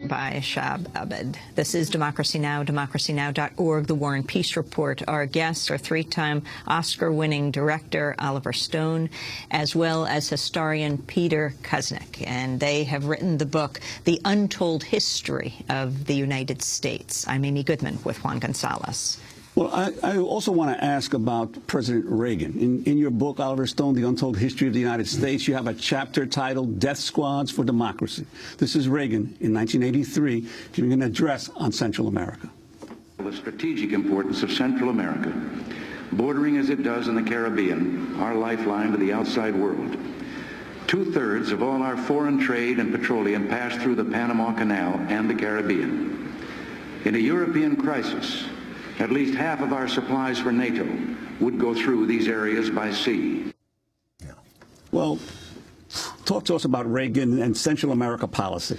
by Shab Abed. This is Democracy Now!, democracynow.org, The War and Peace Report. Our guests are three-time Oscar-winning director Oliver Stone, as well as historian Peter Kuznick. And they have written the book, The Untold History of the United States. I'm Amy Goodman with Juan Gonzalez. Well, I also want to ask about President Reagan. In your book, Oliver Stone, The Untold History of the United States, you have a chapter titled Death Squads for Democracy. This is Reagan in 1983 giving an address on Central America. The strategic importance of Central America, bordering as it does in the Caribbean, our lifeline to the outside world. Two-thirds of all our foreign trade and petroleum pass through the Panama Canal and the Caribbean. In a European crisis, at least half of our supplies for NATO would go through these areas by sea. Yeah. Well, talk to us about Reagan and Central America policy.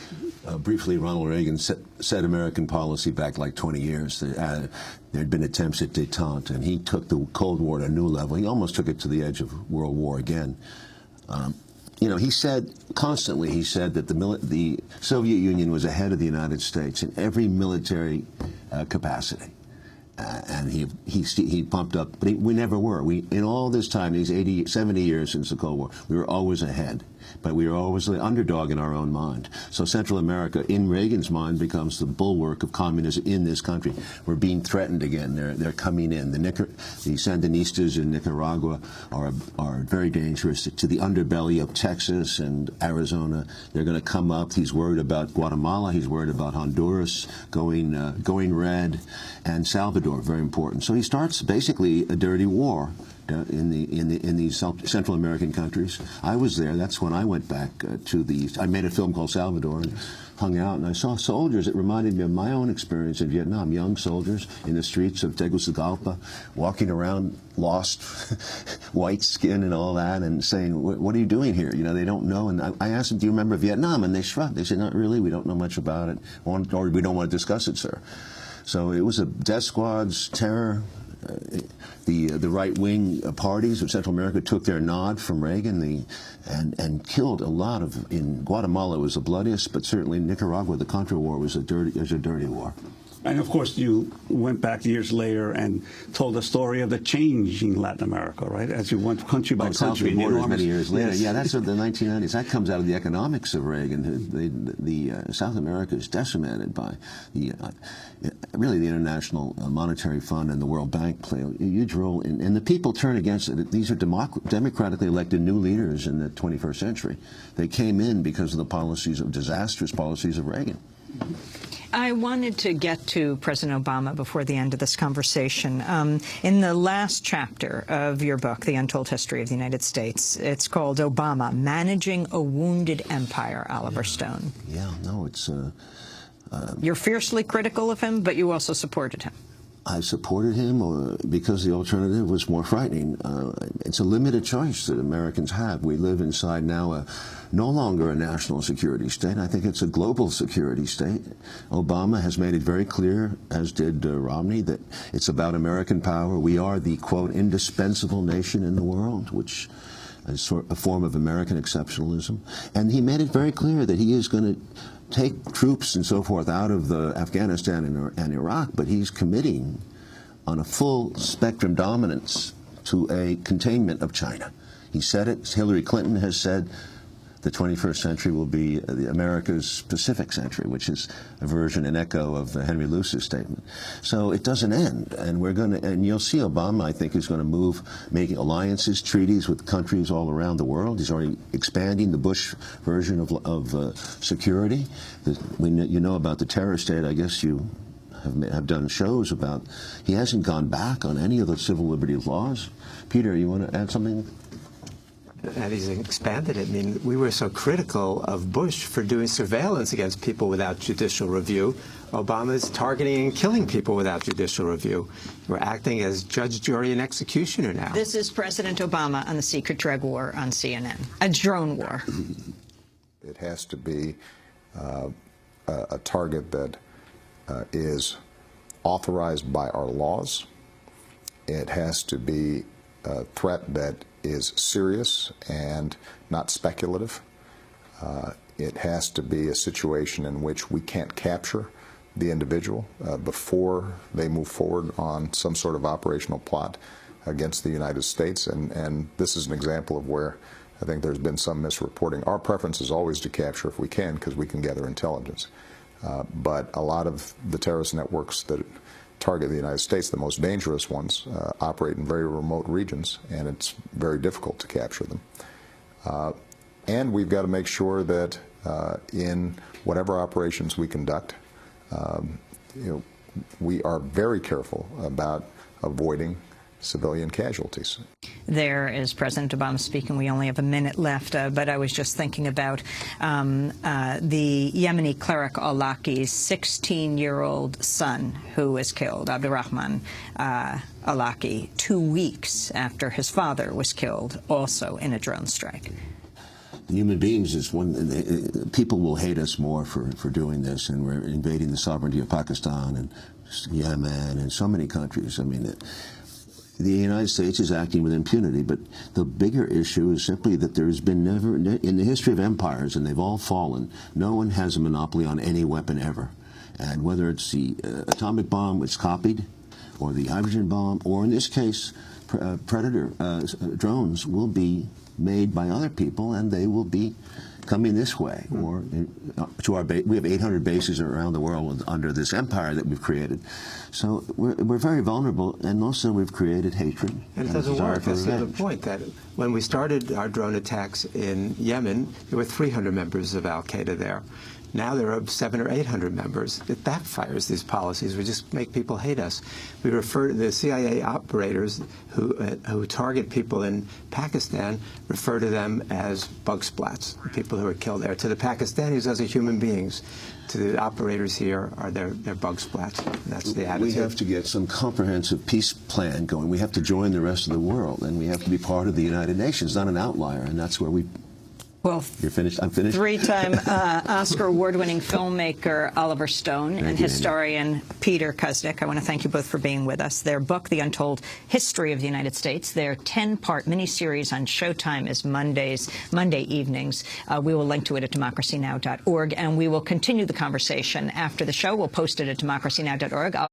Briefly, Ronald Reagan set American policy back like 20 years. There had been attempts at détente, and he took the Cold War to a new level. He almost took it to the edge of World War again. You know, he said constantly, he said that the Soviet Union was ahead of the United States in every military capacity. And he pumped up, but we never were. In all this time, these 70 years since the Cold War, we were always ahead. But we were always the underdog in our own mind. So Central America, in Reagan's mind, becomes the bulwark of communism in this country. We're being threatened again. They're coming in. The Sandinistas in Nicaragua are very dangerous to the underbelly of Texas and Arizona. They're going to come up. He's worried about Guatemala. He's worried about Honduras going red, and Salvador, very important. So he starts basically a dirty war in these Central American countries. I was there. That's when I went back to the East. I made a film called Salvador and hung out, and I saw soldiers. It reminded me of my own experience in Vietnam. Young soldiers in the streets of Tegucigalpa, walking around lost, white skin and all that, and saying, "What are you doing here?" You know, they don't know. And I asked them, "Do you remember Vietnam?" And they shrugged. They said, "Not really. We don't know much about it, or we don't want to discuss it, sir." So it was a death squad's terror. The right-wing parties of Central America took their nod from Reagan and killed a lot of. In Guatemala, it was the bloodiest, but certainly in Nicaragua, the Contra War was a dirty war. And of course, you went back years later and told the story of the change in Latin America, right? As you went country by country. Many years later. Yes. Yeah, that's the 1990s. That comes out of the economics of Reagan. The South America is decimated by really the International Monetary Fund and the World Bank play a huge role, and the people turn against it. These are democratically elected new leaders in the 21st century. They came in because of the disastrous policies of Reagan. I wanted to get to President Obama before the end of this conversation. In the last chapter of your book, The Untold History of the United States, it's called Obama, Managing a Wounded Empire, Oliver Stone. Yeah, no, it's... You're fiercely critical of him, but you also supported him. I supported him because the alternative was more frightening. It's a limited choice that Americans have. We live inside now no longer a national security state. I think it's a global security state. Obama has made it very clear, as did Romney, that it's about American power. We are the, quote, indispensable nation in the world, which is a form of American exceptionalism. And he made it very clear that he is going to take troops and so forth out of Afghanistan and Iraq, but he's committing on a full spectrum dominance to a containment of China. He said it. Hillary Clinton has said the 21st century will be America's Pacific century, which is a version, an echo of Henry Luce's statement. So it doesn't end, and and you'll see Obama, I think, is going to move, making alliances, treaties with countries all around the world. He's already expanding the Bush version of security. You know about the terror state. I guess you have done shows about. He hasn't gone back on any of the civil liberties laws. Peter, you want to add something? And he's expanded it. I mean, we were so critical of Bush for doing surveillance against people without judicial review. Obama's targeting and killing people without judicial review. We're acting as judge, jury, and executioner now. This is President Obama on the secret drug war on CNN, a drone war. It has to be a target that is authorized by our laws. It has to be a threat that is serious and not speculative. It has to be a situation in which we can't capture the individual before they move forward on some sort of operational plot against the United States. And this is an example of where I think there's been some misreporting. Our preference is always to capture if we can, because we can gather intelligence. But a lot of the terrorist networks that target the United States, the most dangerous ones, operate in very remote regions, and it's very difficult to capture them. And we've got to make sure that in whatever operations we conduct, we are very careful about avoiding civilian casualties. There is President Obama speaking. We only have a minute left, but I was just thinking about the Yemeni cleric al-Awlaki's 16-year-old son who was killed, Abdurrahman al-Awlaki, 2 weeks after his father was killed, also in a drone strike. Human beings is one. People will hate us more for doing this, and we're invading the sovereignty of Pakistan and Yemen and so many countries. I mean, the United States is acting with impunity, but the bigger issue is simply that there's been never, in the history of empires, and they've all fallen, no one has a monopoly on any weapon ever. And whether it's the atomic bomb, it's copied, or the hydrogen bomb, or in this case, Predator drones will be made by other people, and they will be coming this way, or to our base. We have 800 bases around the world under this empire that we've created. So we're very vulnerable, and also we've created hatred. And it doesn't work. That's the other point, that when we started our drone attacks in Yemen, there were 300 members of al-Qaeda there. Now there are 700 or 800 members. It backfires, these policies. We just make people hate us. We refer to the CIA operators who target people in Pakistan, refer to them as bug splats, people who are killed there. To the Pakistanis, those are human beings. To the operators here, they're bug splats. And that's the attitude. We have to get some comprehensive peace plan going. We have to join the rest of the world, and we have to be part of the United Nations, not an outlier, and that's where we... Well, you're finished. I'm finished. Three-time Oscar award-winning filmmaker Oliver Stone and historian Peter Kuznick, I want to thank you both for being with us. Their book, The Untold History of the United States, their 10-part miniseries on Showtime is Monday evenings. We will link to it at democracynow.org, and we will continue the conversation after the show. We'll post it at democracynow.org.